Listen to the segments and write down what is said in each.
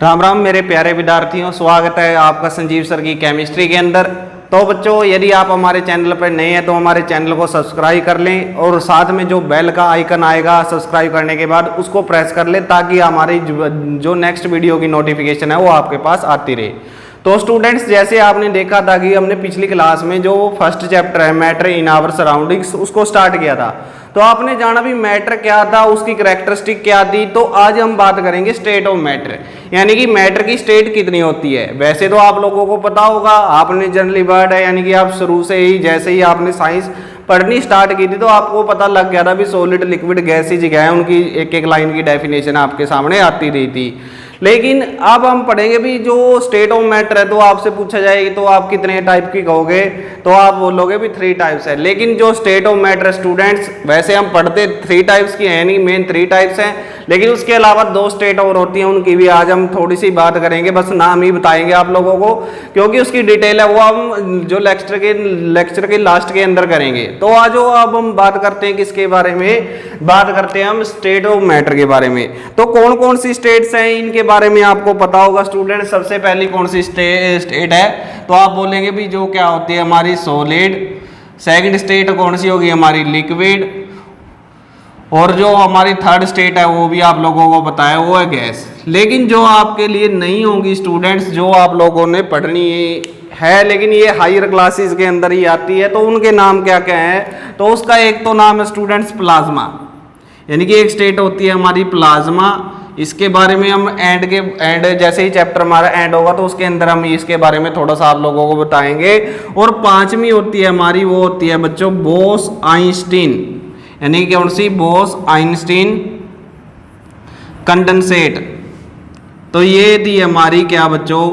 राम राम मेरे प्यारे विद्यार्थियों, स्वागत है आपका संजीव सर की केमिस्ट्री के अंदर। तो बच्चों, यदि आप हमारे चैनल पर नए हैं तो हमारे चैनल को सब्सक्राइब कर लें और साथ में जो बेल का आइकन आएगा सब्सक्राइब करने के बाद उसको प्रेस कर लें ताकि हमारी जो नेक्स्ट वीडियो की नोटिफिकेशन है वो आपके पास आती रहे। तो स्टूडेंट्स, जैसे आपने देखा था कि हमने पिछली क्लास में जो फर्स्ट चैप्टर है मैटर इन आवर सराउंडिंग्स उसको स्टार्ट किया था, तो आपने जाना भी मैटर क्या था, उसकी कैरेक्टरिस्टिक क्या थी। तो आज हम बात करेंगे स्टेट ऑफ मैटर, यानी कि मैटर की स्टेट कितनी होती है। वैसे तो आप लोगों को पता होगा, आपने जनरली वर्ड है यानी कि आप शुरू से ही जैसे ही आपने साइंस पढ़नी स्टार्ट की थी तो आपको पता लग गया था भी सॉलिड लिक्विड गैसेज क्या है, उनकी एक एक लाइन की डेफिनेशन आपके सामने आती रही थी। लेकिन अब हम पढ़ेंगे भी जो स्टेट ऑफ मैटर है, तो आपसे पूछा जाएगा तो आप कितने टाइप की कहोगे, तो आप बोलोगे भी 3 टाइप्स है। लेकिन जो स्टेट ऑफ मैटर स्टूडेंट्स, वैसे हम पढ़ते 3 टाइप्स की है नहीं, मेन 3 टाइप्स हैं, लेकिन उसके अलावा 2 स्टेट और होती हैं, उनकी भी आज हम थोड़ी सी बात करेंगे, बस नाम ही बताएंगे आप लोगों को, क्योंकि उसकी डिटेल है वो हम जो लेक्चर के लास्ट के अंदर करेंगे। तो आज अब हम बात करते हैं किसके बारे में, बात करते हैं हम स्टेट ऑफ मैटर के बारे में। तो कौन कौन सी स्टेट्स हैं इनके बारे में आपको पता होगा स्टूडेंट। सबसे पहली कौन सी स्टेट है, तो आप बोलेंगे भी जो क्या होती है हमारी सॉलिड। सेकंड स्टेट कौन सी होगी हमारी लिक्विड, और जो हमारी थर्ड स्टेट है वो भी आप लोगों को बताया वो है गैस। लेकिन जो आपके लिए नहीं होगी स्टूडेंट्स, जो आप लोगों ने पढ़नी है लेकिन ये हायर क्लासेस के अंदर ही आती है, तो उनके नाम क्या क्या हैं। तो उसका एक तो नाम है स्टूडेंट्स प्लाज्मा, यानी कि एक स्टेट होती है हमारी प्लाज्मा। इसके बारे में हम एंड जैसे ही चैप्टर हमारा एंड होगा तो उसके अंदर हम इसके बारे में थोड़ा सा आप लोगों को बताएंगे। और 5वीं होती है हमारी, वो होती है बच्चों बोस आइंस्टीन, यानी कि कौन सी, बोस आइंस्टीन कंडेंसेट। तो ये थी हमारी क्या बच्चों,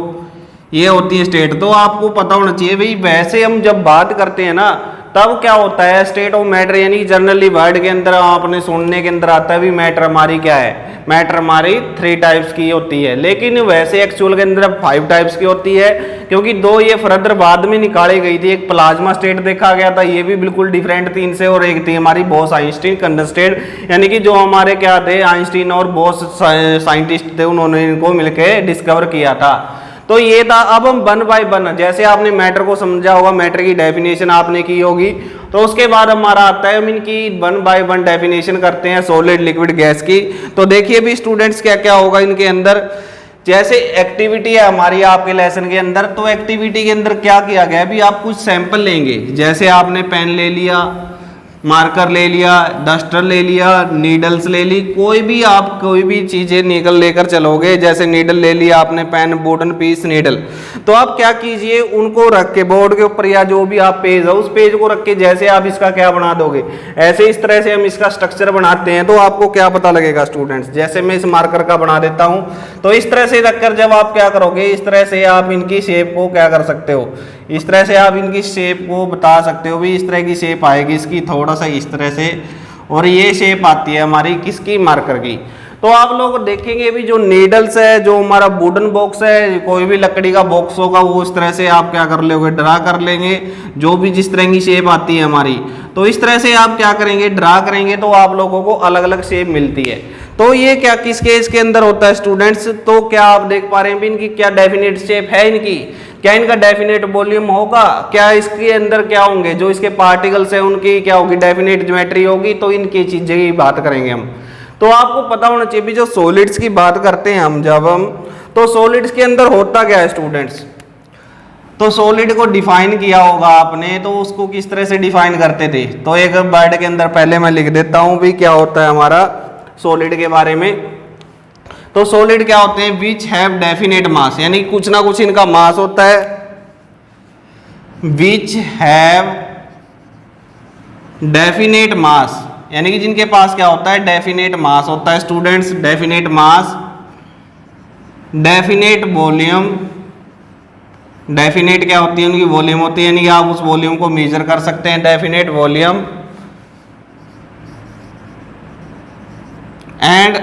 ये होती है स्टेट। तो आपको पता होना चाहिए भाई, वैसे हम जब बात करते हैं ना तब क्या होता है स्टेट ऑफ मैटर, यानी जनरली वर्ड के अंदर आपने सुनने के अंदर आता है भी मैटर हमारी क्या है, मैटर हमारी 3 टाइप्स की होती है। लेकिन वैसे एक्चुअल के अंदर 5 टाइप्स की होती है, क्योंकि 2 ये फर्दर बाद में निकाली गई थी। एक प्लाज्मा स्टेट देखा गया था, ये भी बिल्कुल डिफरेंट थी इनसे, और एक थी हमारी बोस आइंस्टीन कंडेंसेट, यानी कि जो हमारे क्या थे आइंस्टीन और बोस साइंटिस्ट थे, उन्होंने इनको मिलकर डिस्कवर किया था। तो ये था। अब हम 1 बाय 1, जैसे आपने मैटर को समझा होगा, मैटर की डेफिनेशन आपने की होगी, तो उसके बाद हमारा आता है हम इनकी 1 बाय 1 डेफिनेशन करते हैं सॉलिड लिक्विड गैस की। तो देखिए भी स्टूडेंट्स क्या क्या होगा इनके अंदर। जैसे एक्टिविटी है हमारी आपके लेसन के अंदर, तो एक्टिविटी के अंदर क्या किया गया है भी, आप कुछ सैंपल लेंगे, जैसे आपने पेन ले लिया, मार्कर ले लिया, डस्टर ले लिया, नीडल्स ले ली, कोई भी चीजें निकल लेकर चलोगे। जैसे नीडल ले लिया आपने, पेन, वुडन पीस, नीडल, तो आप क्या कीजिए उनको रख के बोर्ड के ऊपर या जो भी आप पेज है उस पेज को रख के जैसे आप इसका क्या बना दोगे, ऐसे इस तरह से हम इसका स्ट्रक्चर बनाते हैं। तो आपको क्या पता लगेगा स्टूडेंट्स, जैसे मैं इस मार्कर का बना देता हूं, तो इस तरह से रखकर जब आप क्या करोगे, इस तरह से आप इनकी शेप को क्या कर सकते हो, इस तरह से आप इनकी शेप को बता सकते हो भी इस तरह की शेप आएगी इसकी, थोड़ा सा इस तरह से, और ये शेप आती है हमारी किसकी, मार्कर की। तो आप लोग देखेंगे भी जो नीडल्स है, जो हमारा वुडन बॉक्स है, कोई भी लकड़ी का बॉक्स होगा वो इस तरह से आप क्या कर लोगे, ड्रा कर लेंगे, जो भी जिस तरह की शेप आती है हमारी, तो इस तरह से आप क्या करेंगे, ड्रा करेंगे, तो आप लोगों को अलग अलग शेप मिलती है। तो ये क्या किस केस के अंदर होता है स्टूडेंट्स, तो क्या आप देख पा रहे हैं भी इनकी क्या डेफिनेट शेप है इनकी, क्या इनका डेफिनेट वॉल्यूम होगा, क्या इसके अंदर क्या होंगे, जो इसके पार्टिकल्स है उनकी क्या होगी, डेफिनेट ज्योमेट्री होगी। तो इनकी चीजें की बात करेंगे हम। तो आपको पता होना चाहिए भी जो सॉलिड्स की बात करते हैं हम जब हम, तो सॉलिड्स के अंदर होता क्या है स्टूडेंट्स। तो सॉलिड को डिफाइन किया होगा आपने, तो उसको किस तरह से डिफाइन करते थे, तो एक वर्ड के अंदर पहले मैं लिख देता हूं भी क्या होता है हमारा सॉलिड के बारे में। तो सॉलिड क्या होते हैं, विच हैव डेफिनेट मास, यानी कुछ ना कुछ इनका मास होता है, विच हैव डेफिनेट मास, यानी कि जिनके पास क्या होता है, डेफिनेट मास होता है स्टूडेंट्स, डेफिनेट मास, डेफिनेट वॉल्यूम, डेफिनेट क्या होती है उनकी वॉल्यूम होती है, यानी कि आप उस वॉल्यूम को मेजर कर सकते हैं, definite volume, and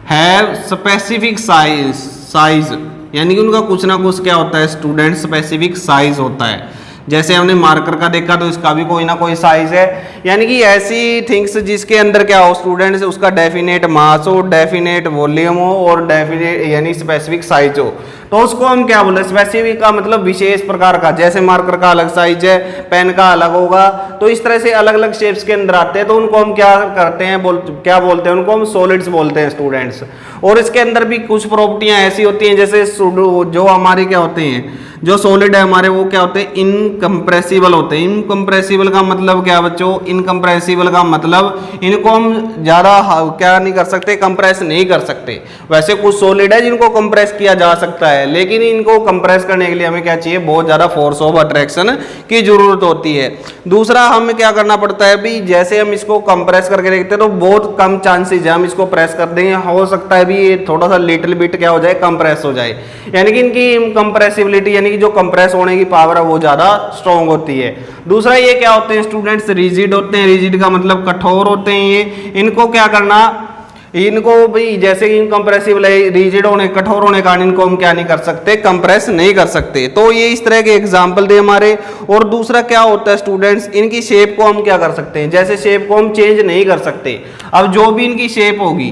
have specific size, यानी कि उनका कुछ ना कुछ क्या होता है स्टूडेंट, स्पेसिफिक साइज होता है। जैसे हमने मार्कर का देखा तो इसका भी कोई ना कोई साइज है, यानी कि ऐसी थिंग्स जिसके अंदर क्या हो स्टूडेंट्स, उसका डेफिनेट मास हो, डेफिनेट वॉल्यूम हो और डेफिनेट यानी स्पेसिफिक साइज हो, तो उसको हम क्या बोले, स्पेसिफिक का मतलब विशेष प्रकार का, जैसे मार्कर का अलग साइज है, पेन का अलग होगा, तो इस तरह से अलग अलग शेप्स के अंदर आते हैं, तो उनको हम क्या करते हैं, क्या बोलते हैं, उनको हम सॉलिड्स बोलते हैं स्टूडेंट्स। और इसके अंदर भी कुछ प्रॉपर्टियां ऐसी होती हैं, जैसे जो हमारी क्या होते हैं, जो सॉलिड है हमारे, वो क्या होते हैं, इनकम्प्रेसिबल होते हैं। इनकम्प्रेसिबल का मतलब क्या बच्चों, इनकम्प्रेसिबल का मतलब इनको हम ज़्यादा क्या नहीं कर सकते, कंप्रेस नहीं कर सकते। वैसे कुछ सॉलिड है जिनको कंप्रेस किया जा सकता है, लेकिन इनको कंप्रेस करने के लिए हमें क्या चाहिए, बहुत ज़्यादा फोर्स ऑफ अट्रैक्शन की जरूरत होती है। दूसरा हमें क्या करना पड़ता है भी, जैसे हम इसको कंप्रेस करके देखते हैं तो बहुत कम चांसेज है हम इसको प्रेस कर देंगे, हो सकता है भी ये थोड़ा सा लिटिल बिट क्या हो जाए, कंप्रेस हो जाए, यानी कि इनकी कंप्रेसिबिलिटी यानी कि जो कंप्रेस होने की पावर है वो ज़्यादा स्ट्रॉन्ग होती है। दूसरा ये क्या होते हैं स्टूडेंट्स, रिजिड होते हैं। रिजिड का मतलब कठोर होते हैं ये, इनको क्या करना, इनको भी जैसे इनकम्प्रेसिबल है, रिजिड होने कठोर होने कारण इनको हम क्या नहीं कर सकते, कंप्रेस नहीं कर सकते। तो ये इस तरह के एग्जांपल दे हमारे। और दूसरा क्या होता है स्टूडेंट्स, इनकी शेप को हम क्या कर सकते हैं, जैसे शेप को हम चेंज नहीं कर सकते। अब जो भी इनकी शेप होगी,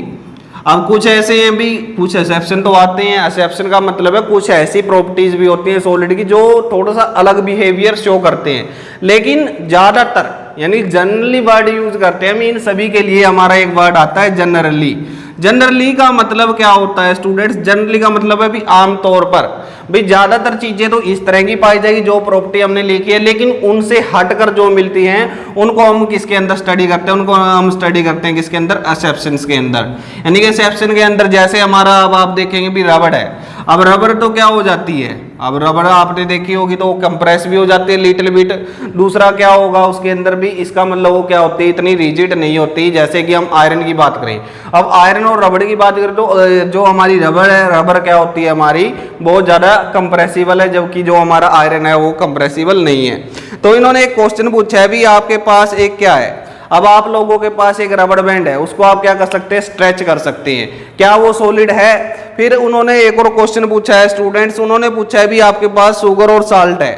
अब कुछ ऐसे हैं भी, कुछ एक्सेप्शन तो आते हैं। एक्सेप्शन का मतलब है कुछ ऐसी प्रॉपर्टीज भी होती हैं सॉलिड की जो थोड़ा सा अलग बिहेवियर शो करते हैं, लेकिन ज्यादातर यानी जनरली वर्ड यूज करते हैं हम इन सभी के लिए। हमारा एक वर्ड आता है जनरली। जनरली का मतलब क्या होता है स्टूडेंट्स, जनरली का मतलब है भी आमतौर पर, भाई ज्यादातर चीजें तो इस तरह की पाई जाएगी जो प्रॉपर्टी हमने लिखी है, लेकिन उनसे हटकर जो मिलती हैं उनको हम किसके अंदर स्टडी करते हैं, उनको हम स्टडी करते हैं किसके अंदर, एक्सेप्शंस के अंदर। यानी कि एक्सेप्शन के अंदर जैसे हमारा, अब आप देखेंगे भी रबड़ है, अब रबड़ तो क्या हो जाती है, अब रबड़ आपने देखी होगी तो कंप्रेस भी हो जाती है लिटिल बिट। दूसरा क्या होगा उसके अंदर भी, इसका मतलब वो क्या होती है, इतनी रिजिड नहीं होती जैसे कि हम आयरन की बात करें। अब आयरन और रबड़ की बात करें तो जो हमारी रबड़ है, रबड़ क्या होती है हमारी, बहुत ज्यादा कंप्रेसिबल है, जबकि जो हमारा आयरन है वो कंप्रेसिबल नहीं है। तो इन्होंने एक क्वेश्चन पूछा है भी, आपके पास एक क्या है, अब आप लोगों के पास एक रबड़ बैंड है, उसको आप क्या कर सकते हैं, स्ट्रेच कर सकते हैं, क्या वो सॉलिड है। फिर उन्होंने एक और क्वेश्चन पूछा है स्टूडेंट्स, उन्होंने पूछा है भी आपके पास शुगर और साल्ट है,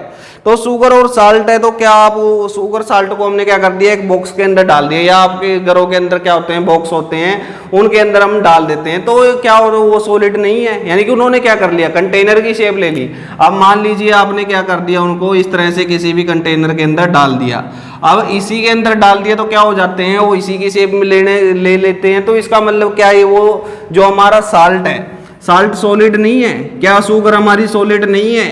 तो शुगर और साल्ट है तो क्या आप शुगर साल्ट को हमने क्या कर दिया, एक बॉक्स के अंदर डाल दिया, या आपके घरों के अंदर क्या होते हैं, बॉक्स होते हैं, उनके अंदर हम डाल देते हैं, तो क्या वो सॉलिड नहीं है। यानी कि उन्होंने क्या कर लिया, कंटेनर की शेप ले ली। अब मान लीजिए आपने क्या कर दिया, उनको इस तरह से किसी भी कंटेनर के अंदर डाल दिया, अब इसी के अंदर डाल दिया तो क्या हो जाते हैं, वो इसी की शेप में ले लेते हैं। तो इसका मतलब क्या है, वो जो हमारा साल्ट है, साल्ट सॉलिड नहीं है क्या, शुगर हमारी सॉलिड नहीं है,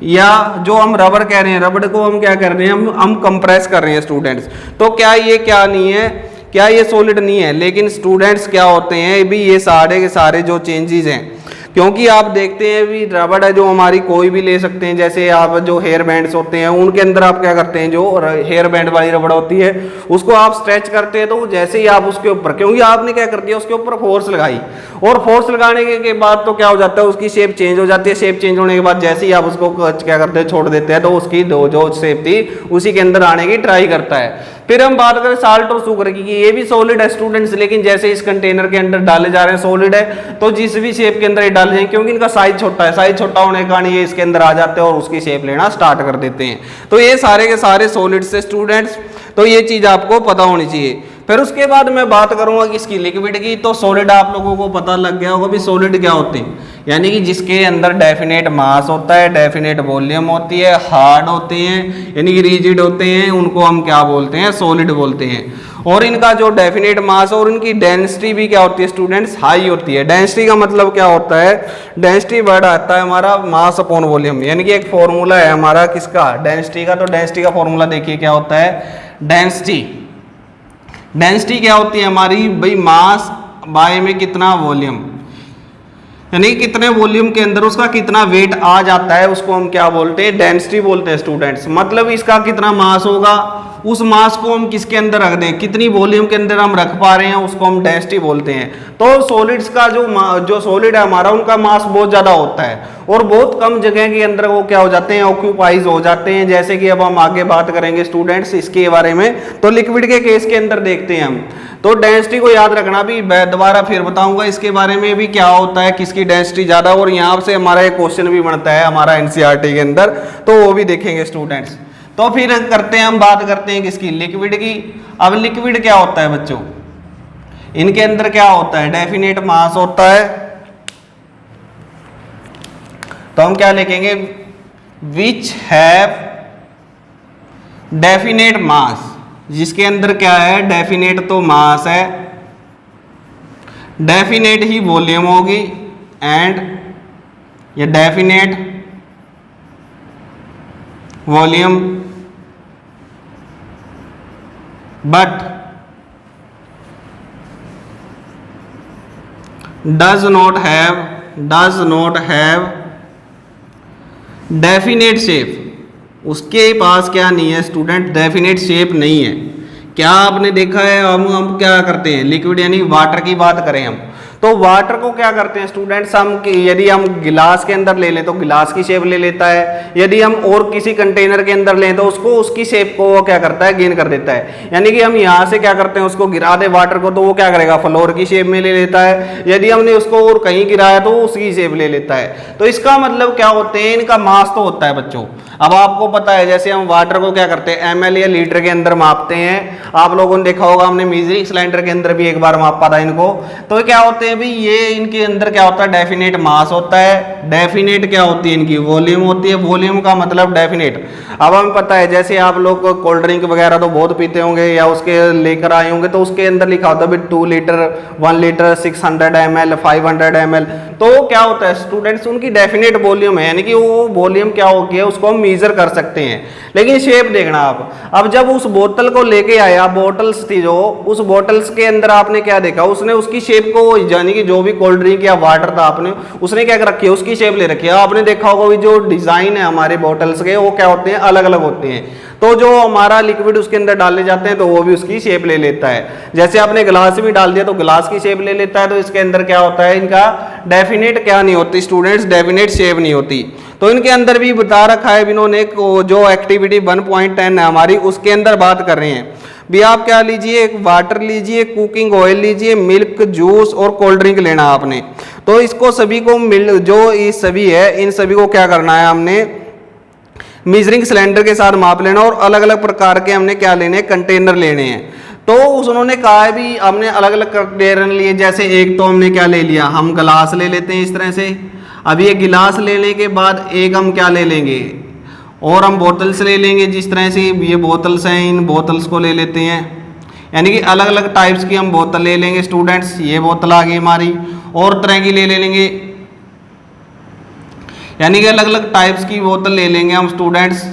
या जो हम रबड़ कह रहे हैं, रबड़ को हम क्या कर रहे हैं, हम कंप्रेस कर रहे हैं स्टूडेंट्स। तो क्या ये क्या नहीं है, क्या ये सॉलिड नहीं है। लेकिन स्टूडेंट्स क्या होते हैं भी, ये सारे के सारे जो चेंजेस हैं, क्योंकि आप देखते हैं भी रबड़ है जो हमारी कोई भी ले सकते हैं, जैसे आप जो हेयर बैंड्स होते हैं उनके अंदर आप क्या करते हैं, जो हेयर बैंड वाली रबड़ होती है उसको आप स्ट्रेच करते हैं, तो जैसे ही आप उसके ऊपर, क्योंकि आपने क्या कर दिया उसके ऊपर फोर्स लगाई, और फोर्स लगाने के बाद तो क्या हो जाता है, उसकी शेप चेंज हो जाती है। शेप चेंज होने के बाद जैसे ही आप उसको क्या करते हैं, छोड़ देते हैं, तो उसकी जो शेप थी उसी के अंदर आने की ट्राई करता है। फिर हम बात करें साल्ट और शुगर की, ये भी सॉलिड है स्टूडेंट्स, लेकिन जैसे इस कंटेनर के अंदर डाले जा रहे हैं सॉलिड है, तो जिस भी शेप के अंदर ये डाले जाएंगे, क्योंकि इनका साइज छोटा है, साइज छोटा होने के कारण ये इसके अंदर आ जाते हैं और उसकी शेप लेना स्टार्ट कर देते हैं। तो ये सारे के सारे सॉलिड से स्टूडेंट्स, तो ये चीज आपको पता होनी चाहिए। फिर उसके बाद मैं बात करूंगा कि इसकी लिक्विड की, तो सॉलिड आप लोगों को पता लग गया होगा भी सॉलिड क्या होते हैं, यानी कि जिसके अंदर डेफिनेट मास होता है, डेफिनेट वॉल्यूम होती है, हार्ड होते हैं यानी कि रिजिड होते हैं, उनको हम क्या बोलते हैं, सॉलिड बोलते हैं। और इनका जो डेफिनेट मास और इनकी डेंसिटी भी क्या होती है स्टूडेंट्स, हाई होती है। डेंसिटी का मतलब क्या होता है, डेंसिटी वर्ड आता है हमारा मास अपॉन वॉल्यूम, यानी कि एक फॉर्मूला है हमारा किसका, डेंसिटी का। तो डेंसिटी का फॉर्मूला देखिए क्या होता है, डेंसिटी, डेंसिटी क्या होती है हमारी भाई, मास बाय में कितना वॉल्यूम, यानी कितने वॉल्यूम के अंदर उसका कितना वेट आ जाता है, उसको हम क्या बोलते हैं, डेंसिटी बोलते हैं स्टूडेंट्स। मतलब इसका कितना मास होगा, उस मास को हम किसके अंदर रख दें, कितनी वॉल्यूम के अंदर हम रख पा रहे हैं, उसको हम डेंसिटी बोलते हैं। तो सॉलिड्स का जो सॉलिड है हमारा, उनका मास बहुत ज़्यादा होता है और बहुत कम जगह के अंदर वो क्या हो जाते हैं, ऑक्यूपाइज हो जाते हैं। जैसे कि अब हम आगे बात करेंगे स्टूडेंट्स इसके बारे में, तो लिक्विड के केस के अंदर देखते हैं हम। तो डेंसिटी को याद रखना भी, दोबारा फिर बताऊंगा इसके बारे में भी क्या होता है, किसकी डेंसिटी ज़्यादा। और यहाँ से हमारा एक क्वेश्चन भी बनता है हमारा एनसीईआरटी के अंदर, तो वो भी देखेंगे स्टूडेंट्स। तो फिर करते हैं हम बात करते हैं किसकी, लिक्विड की। अब लिक्विड क्या होता है बच्चों, इनके अंदर क्या होता है, डेफिनेट मास होता है। तो हम क्या लिखेंगे, विच हैव डेफिनेट मास, जिसके अंदर क्या है, डेफिनेट तो मास है, डेफिनेट ही वॉल्यूम होगी, एंड ये definite volume, but does not have definite shape. उसके पास क्या नहीं है स्टूडेंट, डेफिनेट शेप नहीं है। क्या आपने देखा है, हम क्या करते हैं, लिक्विड यानी वाटर की बात करें हम, तो वाटर को क्या करते हैं स्टूडेंट्स, हम यदि हम गिलास के अंदर ले लें तो गिलास की शेप ले लेता है, यदि हम और किसी कंटेनर के अंदर लें तो उसको उसकी शेप को वो क्या करता है, गेन कर देता है। यानी कि हम यहाँ से क्या करते हैं, उसको गिरा दे वाटर को तो वो क्या करेगा, फ्लोर की शेप में ले लेता है, यदि हमने उसको और कहीं गिराया तो उसकी शेप ले लेता है। तो इसका मतलब क्या होते हैं, इनका मास तो होता है बच्चों। अब आपको पता है जैसे हम वाटर को क्या करते हैं, ml या लीटर के अंदर मापते हैं, आप लोगों ने देखा होगा, हमने मेजरिंग सिलेंडर के अंदर भी एक बार मापा था इनको। तो क्या होते हैं भाई, ये इनके अंदर क्या होता है, डेफिनेट मास होता है, डेफिनेट क्या होती है इनकी, वॉल्यूम होती है, वॉल्यूम का मतलब डेफिनेट। अब हमें पता है जैसे आप लोग कोल्ड ड्रिंक वगैरह तो बहुत पीते होंगे या उसके लेकर आए होंगे, तो उसके अंदर लिखा होता है 2 लीटर, 1 लीटर, 600 ml, 500 ml। तो क्या होता है स्टूडेंट्स, उनकी डेफिनेट वॉल्यूम है, यानी कि वो वॉल्यूम क्या हो गया उसको हम मेजर कर सकते हैं। लेकिन शेप देखना आप, अब जब उस बोतल को लेके आया, बोतल्स थी जो, उस बोतल्स के अंदर आपने क्या देखा, उसने उसकी शेप को, यानी कि जो भी कोल्ड ड्रिंक या वाटर था आपने, उसने क्या कर रखी है, उसकी शेप ले रखी है। आपने देखा होगा जो डिजाइन है हमारे बोतल्स के, वो क्या होते हैं, अलग अलग होते हैं। तो जो हमारा लिक्विड उसके अंदर डाले जाते हैं तो वो भी उसकी शेप ले लेता है। जैसे आपने गिलास भी डाल दिया तो गिलास की शेप ले लेता है। तो इसके अंदर क्या होता है, इनका डेफिनेट क्या नहीं होती स्टूडेंट्स, डेफिनेट शेप नहीं होती। तो इनके अंदर भी बता रखा है इन्होंने, जो एक्टिविटी 1.10 है हमारी, उसके अंदर बात कर रहे हैं भी। आप क्या लीजिए, एक वाटर लीजिए, कुकिंग ऑयल लीजिए, मिल्क, जूस और कोल्ड ड्रिंक लेना आपने। तो इसको सभी को जो ये सभी है, इन सभी को क्या करना है, हमने मेजरिंग सिलेंडर के साथ माप लेना, और अलग अलग प्रकार के हमने क्या लेने हैं, कंटेनर लेने हैं। तो उन्होंने कहा है भी हमने अलग अलग कंटेनर लिए। जैसे एक तो हमने क्या ले लिया, हम गिलास ले लेते हैं इस तरह से। अब ये गिलास लेने के बाद एक हम क्या ले लेंगे, और हम बोतल्स ले लेंगे। जिस तरह से ये बोतल्स हैं, इन बोतल्स को ले लेते हैं, यानी कि अलग अलग टाइप्स की हम बोतल ले लेंगे स्टूडेंट्स। ये बोतल आ गई हमारी, और तरह की ले लेंगे, यानी कि अलग अलग टाइप्स की बोतल ले लेंगे हम स्टूडेंट्स।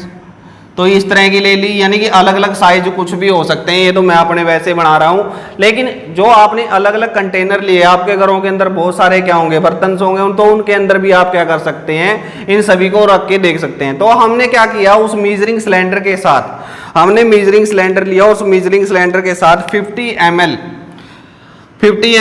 तो इस तरह की ले ली, यानी कि अलग अलग साइज कुछ भी हो सकते हैं। ये तो मैं अपने वैसे बना रहा हूँ, लेकिन जो आपने अलग अलग कंटेनर लिए, आपके घरों के अंदर बहुत सारे क्या होंगे, बर्तन होंगे, तो उनके अंदर भी आप क्या कर सकते हैं, इन सभी को रख के देख सकते हैं। तो हमने क्या किया, उस मेजरिंग सिलेंडर के साथ हमने मेजरिंग सिलेंडर लिया, उस मेजरिंग सिलेंडर के साथ 50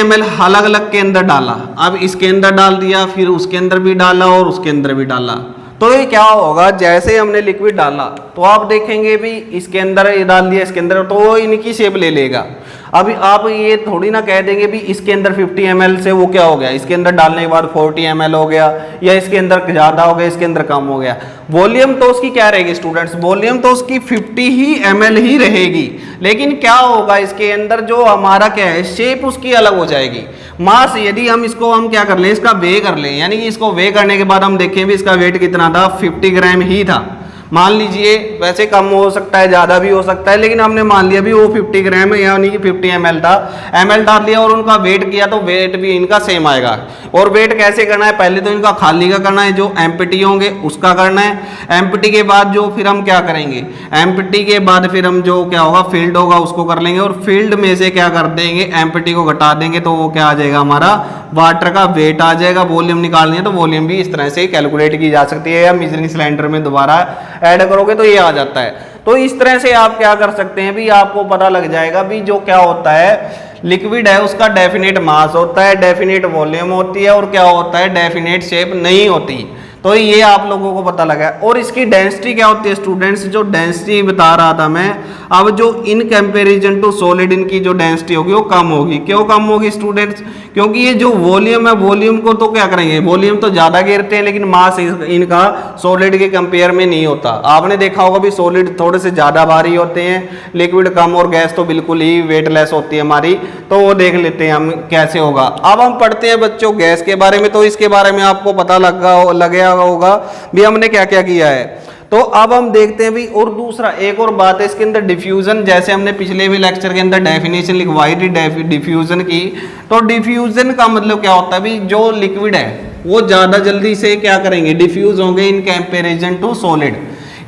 ml अलग अलग के अंदर डाला। अब इसके अंदर डाल दिया, फिर उसके अंदर भी डाला, और उसके अंदर भी डाला। तो ये क्या होगा, जैसे हमने लिक्विड डाला तो आप देखेंगे भी इसके अंदर ये डाल दिया, इसके अंदर, तो वो इनकी शेप ले लेगा। अभी आप ये थोड़ी ना कह देंगे भी इसके अंदर 50 ml से वो क्या हो गया, इसके अंदर डालने के बाद 40 ml हो गया, या इसके अंदर ज़्यादा हो गया, इसके अंदर कम हो गया। वॉल्यूम तो उसकी क्या रहेगी स्टूडेंट्स, वॉल्यूम तो उसकी 50 ही ml ही रहेगी। लेकिन क्या होगा, इसके अंदर जो हमारा क्या है, शेप उसकी अलग हो जाएगी। मास, यदि हम इसको हम क्या कर लें, इसका वे कर लें, यानी कि इसको वे करने के बाद हम देखें भी इसका वेट कितना था, 50 ग्राम ही था। मान लीजिए, वैसे कम हो सकता है, ज़्यादा भी हो सकता है, लेकिन हमने मान लिया भी वो 50 ग्राम है, यानी कि 50 ml था। ml डाल लिया और उनका वेट किया, तो वेट भी इनका सेम आएगा। और वेट कैसे करना है, पहले तो इनका खाली का करना है, जो एम्प्टी होंगे उसका करना है। एम्प्टी के बाद जो फिर हम क्या करेंगे, एम्प्टी के बाद फिर हम जो क्या होगा, फील्ड होगा उसको कर लेंगे, और फील्ड में से क्या कर देंगे, एम्प्टी को घटा देंगे, तो वो क्या आ जाएगा, हमारा वाटर का वेट आ जाएगा। वॉल्यूम निकालनी है तो वॉल्यूम भी इस तरह से कैलकुलेट की जा सकती है, या मेजरिंग सिलेंडर में दोबारा ऐड करोगे तो ये आ जाता है। तो इस तरह से आप क्या कर सकते हैं भी, आपको पता लग जाएगा भी जो क्या होता है, लिक्विड है उसका डेफिनेट मास होता है, डेफिनेट वॉल्यूम होती है, और क्या होता है, डेफिनेट शेप नहीं होती। तो ये आप लोगों को पता लगा। और इसकी डेंसिटी क्या होती है स्टूडेंट्स, जो डेंसिटी बता रहा था मैं, अब जो इन कंपैरिजन टू सॉलिड इनकी जो डेंसिटी होगी वो कम होगी। क्यों कम होगी स्टूडेंट्स, क्योंकि ये जो वॉल्यूम है, वॉल्यूम को तो क्या करेंगे, वॉल्यूम तो ज्यादा घेरते हैं लेकिन मास इनका सॉलिड के कंपेयर में नहीं होता। आपने देखा होगा भी सॉलिड थोड़े से ज्यादा भारी होते हैं, लिक्विड कम, और गैस तो बिल्कुल ही वेटलेस होती है हमारी। तो वो देख लेते हैं हम कैसे होगा। अब हम पढ़ते हैं बच्चों गैस के बारे में। तो इसके बारे में आपको पता लगा होगा भी हमने क्या क्या किया है। तो अब हम देखते हैं भी, और दूसरा एक और बात है इसके अंदर, डिफ्यूजन। जैसे हमने पिछले भी लेक्चर के अंदर डेफिनेशन लिखवाई थी डिफ्यूजन की। तो डिफ्यूजन का मतलब क्या होता है भी, जो लिक्विड है वो ज्यादा जल्दी से क्या करेंगे, डिफ्यूज होंगे इन कंपैरिजन टू सॉलिड।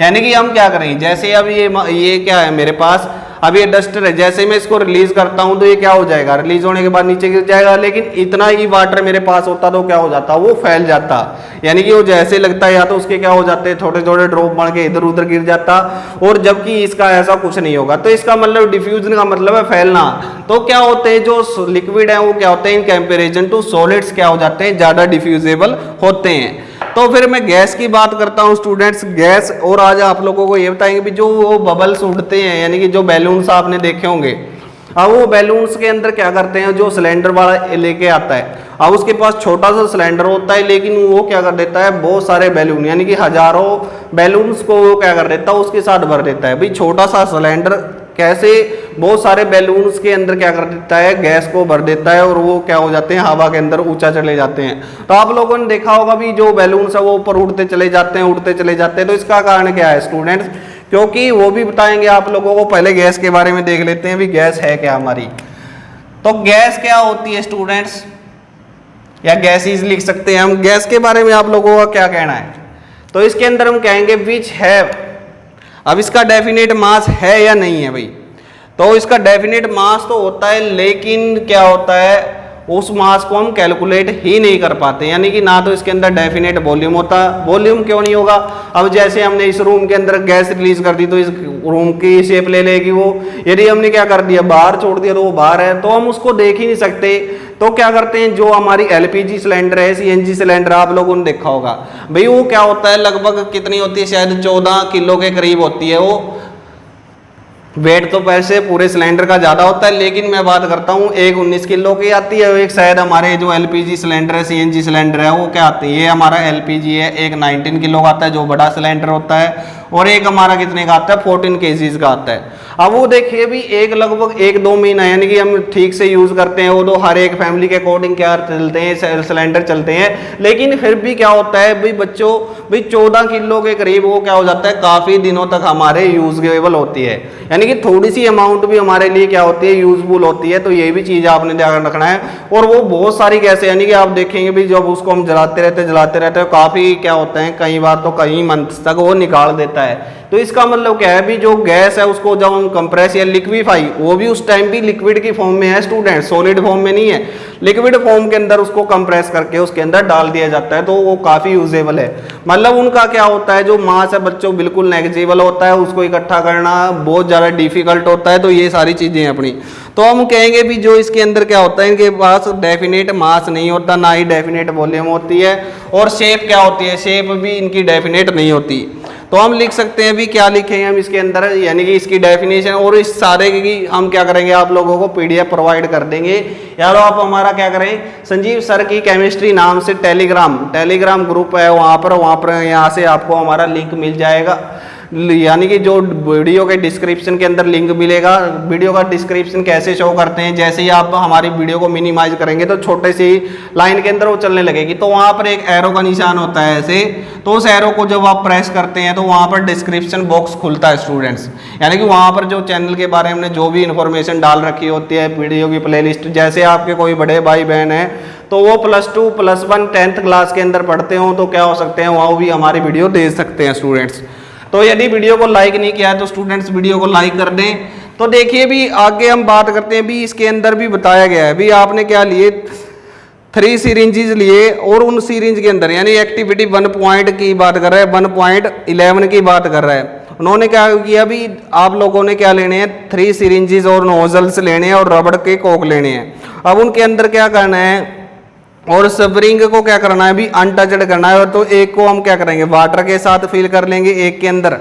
यानी कि हम क्या करेंगे, जैसे अब ये क्या है मेरे पास, अब ये डस्टर है, जैसे मैं इसको रिलीज करता हूं तो ये क्या हो जाएगा, रिलीज होने के बाद नीचे गिर जाएगा। लेकिन इतना ही वाटर मेरे पास होता तो क्या हो जाता, वो फैल जाता। यानी कि वो जैसे लगता है या तो उसके क्या हो जाते, छोटे छोटे ड्रॉप बन के इधर उधर गिर जाता, और जबकि इसका ऐसा कुछ नहीं होगा। तो इसका मतलब डिफ्यूजन का मतलब है फैलना। तो क्या होते हैं जो लिक्विड है वो क्या होते हैं इन कंपेरिजन टू सॉलिड्स क्या हो जाते हैं, ज्यादा डिफ्यूजेबल होते हैं। तो फिर मैं गैस की बात करता हूं स्टूडेंट्स, गैस। और आज आप लोगों को ये बताएंगे भी जो वो बबल्स उड़ते हैं, यानी कि जो बैलून्स आपने देखे होंगे, अब वो बैलून्स के अंदर क्या करते हैं, जो सिलेंडर वाला लेके आता है, अब उसके पास छोटा सा सिलेंडर होता है, लेकिन वो क्या कर देता है, बहुत सारे बैलून यानी कि हजारों बैलून्स को वो क्या कर देता है, उसके साथ भर देता है। भाई छोटा सा सिलेंडर कैसे बहुत सारे बैलून्स के अंदर क्या कर देता है, गैस को भर देता है, और वो क्या हो जाते हैं, हवा के अंदर ऊंचा चले जाते हैं। तो आप लोगों ने देखा होगा भी जो बैलून्स है वो ऊपर उड़ते चले जाते हैं, उड़ते चले जाते हैं। तो इसका कारण क्या है स्टूडेंट्स, क्योंकि वो भी बताएंगे आप लोगों को। पहले गैस के बारे में देख लेते हैं भी गैस है क्या हमारी। तो गैस क्या होती है स्टूडेंट्स, या गैसेस लिख सकते हैं हम। गैस के बारे में आप लोगों का क्या कहना है, तो इसके अंदर हम कहेंगे विच है। अब इसका डेफिनेट मास है या नहीं है भाई, तो इसका डेफिनेट मास तो होता है, लेकिन क्या होता है उस मास को हम कैलकुलेट ही नहीं कर पाते। यानी कि ना तो इसके अंदर डेफिनेट वॉल्यूम होता। वॉल्यूम क्यों नहीं होगा, अब जैसे हमने इस रूम के अंदर गैस रिलीज कर दी तो इस रूम की शेप ले लेगी वो। यदि हमने क्या कर दिया, बाहर छोड़ दिया तो वो बाहर है, तो हम उसको देख ही नहीं सकते। तो क्या करते हैं, जो हमारी एलपीजी सिलेंडर है, सीएनजी सिलेंडर आप लोगों ने देखा होगा भाई, वो क्या होता है, लगभग कितनी होती है, शायद 14 किलो के करीब होती है वो। वेट तो वैसे पूरे सिलेंडर का ज़्यादा होता है, लेकिन मैं बात करता हूँ एक 19 किलो की आती है, एक शायद हमारे जो एलपीजी सिलेंडर है, सीएनजी सिलेंडर है, वो क्या आती है, ये हमारा एलपीजी है, एक 19 किलो का आता है जो बड़ा सिलेंडर होता है, और एक हमारा कितने का आता है, 14 केजीज का आता है। अब वो देखिए भी एक लगभग 1-2 महीना यानी कि हम ठीक से यूज़ करते हैं, वो तो हर एक फैमिली के अकॉर्डिंग क्या चलते हैं, सिलेंडर चलते हैं। लेकिन फिर भी क्या होता है भाई बच्चों, भाई 14 किलो के करीब वो क्या हो जाता है, काफ़ी दिनों तक हमारे यूजएबल होती है। यानी कि थोड़ी सी अमाउंट भी हमारे लिए क्या होती है, यूजफुल होती है। तो ये भी चीज़ आपने ध्यान रखना है। और वो बहुत सारी गैस यानी कि आप देखेंगे भी जब उसको हम जलाते रहते हैं काफ़ी क्या होता है, कई बार तो कई मंथ तक वो निकाल देता है। तो इसका मतलब क्या है भी, जो गैस है उसको जब हम कंप्रेस या लिक्विफाई, वो भी उस टाइम भी लिक्विड की फॉर्म में है स्टूडेंट, सॉलिड फॉर्म में नहीं है, लिक्विड फॉर्म के अंदर उसको कंप्रेस करके उसके अंदर डाल दिया जाता है, तो वो काफ़ी यूजेबल है। मतलब उनका क्या होता है, जो मास है बच्चों बिल्कुल नेग्लिजिबल होता है, उसको इकट्ठा करना बहुत ज़्यादा डिफिकल्ट होता है। तो ये सारी चीज़ें हैं अपनी। तो हम कहेंगे भी जो इसके अंदर क्या होता है, इनके पास डेफिनेट मास नहीं होता, ना ही डेफिनेट वॉल्यूम होती है, और शेप क्या होती है, शेप भी इनकी डेफिनेट नहीं होती। तो हम लिख सकते हैं भी, क्या लिखेंगे हम इसके अंदर, यानी कि इसकी डेफिनेशन और इस सारे की हम क्या करेंगे, आप लोगों को पीडीएफ प्रोवाइड कर देंगे। यार आप हमारा क्या करें, संजीव सर की केमिस्ट्री नाम से टेलीग्राम ग्रुप है, वहाँ पर यहाँ से आपको हमारा लिंक मिल जाएगा। यानी कि जो वीडियो के डिस्क्रिप्शन के अंदर लिंक मिलेगा। वीडियो का डिस्क्रिप्शन कैसे शो करते हैं, जैसे ही आप हमारी वीडियो को मिनिमाइज करेंगे तो छोटे सी लाइन के अंदर वो चलने लगेगी, तो वहाँ पर एक एरो का निशान होता है ऐसे, तो उस एरो को जब आप प्रेस करते हैं तो वहाँ पर डिस्क्रिप्शन बॉक्स खुलता है स्टूडेंट्स। यानी कि वहाँ पर जो चैनल के बारे में जो भी इन्फॉर्मेशन डाल रखी होती है, वीडियो की प्लेलिस्ट, जैसे आपके कोई बड़े भाई बहन है तो वो +2, +1, 10th क्लास के अंदर पढ़ते हो, तो क्या हो सकते हैं, वहाँ भी हमारी वीडियो देख सकते हैं स्टूडेंट्स। तो यदि वीडियो को लाइक नहीं किया है तो स्टूडेंट्स वीडियो को लाइक कर दें। तो देखिए भी आगे हम बात करते हैं भी, इसके अंदर भी बताया गया है भी, आपने क्या लिए 3 सिरिंजेस लिए, और उन सिरिंज के अंदर यानी एक्टिविटी 1 पॉइंट की बात कर रहा है, 1.11 की बात कर रहा है। उन्होंने क्या किया भी, आप लोगों ने क्या लेने हैं, 3 सिरिंजेस और नोजल्स लेने हैं और रबड़ के कोक लेने हैं। अब उनके अंदर क्या करना है, और स्प्रिंग को क्या करना है, भी अनटचड करना है। तो एक को हम क्या करेंगे, वाटर के साथ फिल कर लेंगे एक के अंदर।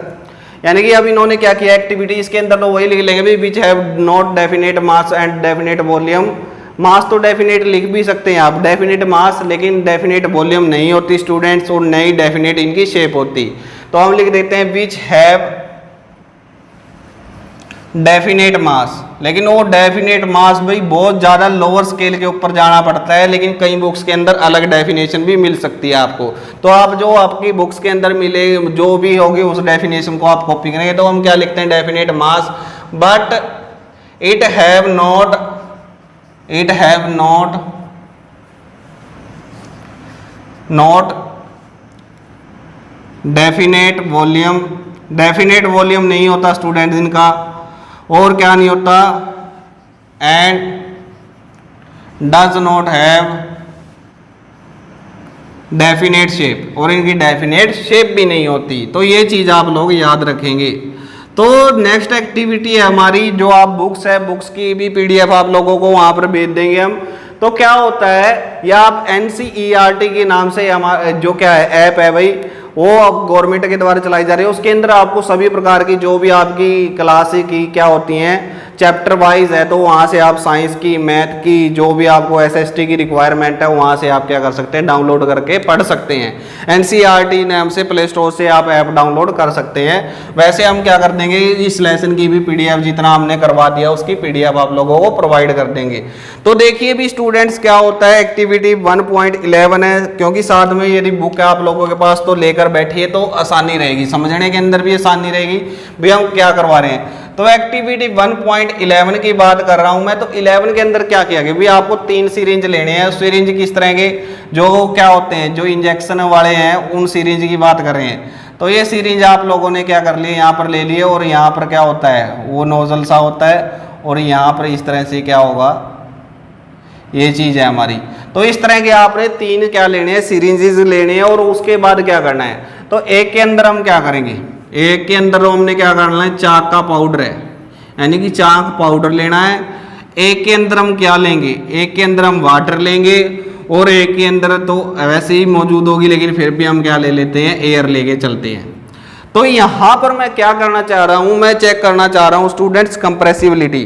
यानी कि अब इन्होंने क्या किया एक्टिविटी, इसके अंदर तो वही लिख लेंगे भी which have not definite mass and definite volume. Mass तो डेफिनेट लिख भी सकते हैं आप, डेफिनेट मास, लेकिन डेफिनेट वॉल्यूम नहीं होती स्टूडेंट्स, और नई डेफिनेट इनकी शेप होती। तो हम लिख देते हैं विच हैव डेफिनेट मास। लेकिन वो डेफिनेट मास भाई बहुत ज़्यादा लोअर स्केल के ऊपर जाना पड़ता है, लेकिन कई बुक्स के अंदर अलग डेफिनेशन भी मिल सकती है आपको। तो आप जो आपकी बुक्स के अंदर मिले जो भी होगी उस डेफिनेशन को आप कॉपी करेंगे। तो हम क्या लिखते हैं, definite mass but it have not definite volume. Definite volume नहीं होता स्टूडेंट इनका, और क्या नहीं होता, and does not have definite shape, और इनकी डेफिनेट शेप भी नहीं होती। तो ये चीज़ आप लोग याद रखेंगे। तो नेक्स्ट एक्टिविटी है हमारी, जो आप बुक्स है, बुक्स की भी पीडीएफ आप लोगों को वहाँ पर भेज देंगे हम। तो क्या होता है, या आप NCERT के नाम से हमारा जो क्या है ऐप है भाई, वो गवर्नमेंट के द्वारा चलाई जा रही है। उसके अंदर आपको सभी प्रकार की जो भी आपकी क्लासें की क्या होती हैं चैप्टर वाइज है, तो वहाँ से आप साइंस की, मैथ की, जो भी आपको SST की रिक्वायरमेंट है वहाँ से आप क्या कर सकते हैं, डाउनलोड करके पढ़ सकते हैं। NCERT नाम से प्ले स्टोर से आप ऐप डाउनलोड कर सकते हैं। वैसे हम क्या कर देंगे, इस लेसन की भी PDF जितना हमने करवा दिया उसकी PDF आप लोगों को प्रोवाइड कर देंगे। तो देखिए भी स्टूडेंट्स क्या होता है, एक्टिविटी 1.11 है, क्योंकि साथ में यदि बुक है आप लोगों के पास तो लेकर बैठिए तो आसानी रहेगी, समझने के अंदर भी आसानी रहेगी भी हम क्या करवा रहे हैं। तो एक्टिविटी 1.11 की बात कर रहा हूं मैं। तो 11 के अंदर क्या किया गया भी, आपको 3 सिरिंज लेने हैं। सिरिंज किस तरह के, जो क्या होते हैं, जो इंजेक्शन वाले हैं उन सिरिंज की बात कर रहे हैं। तो ये सिरिंज आप लोगों ने क्या कर लिए, यहाँ पर ले लिए, और यहाँ पर क्या होता है, वो नोजल सा होता है, और यहाँ पर इस तरह से क्या होगा, ये चीज़ है हमारी। तो इस तरह के आपने 3 क्या लेने हैं, सिरिंजेस लेने हैं। और उसके बाद क्या करना है, तो एक के अंदर हम क्या करेंगे, एक के अंदर हमने क्या करना है, चाक का पाउडर है, यानी कि चाक पाउडर लेना है। एक के अंदर हम क्या लेंगे, एक के अंदर हम वाटर लेंगे, और एक के अंदर तो वैसे ही मौजूद होगी, लेकिन फिर भी हम क्या ले लेते हैं, एयर लेके चलते हैं। तो यहाँ पर मैं क्या करना चाह रहा हूँ, मैं चेक करना चाह रहा हूँ स्टूडेंट्स कंप्रेसिबिलिटी।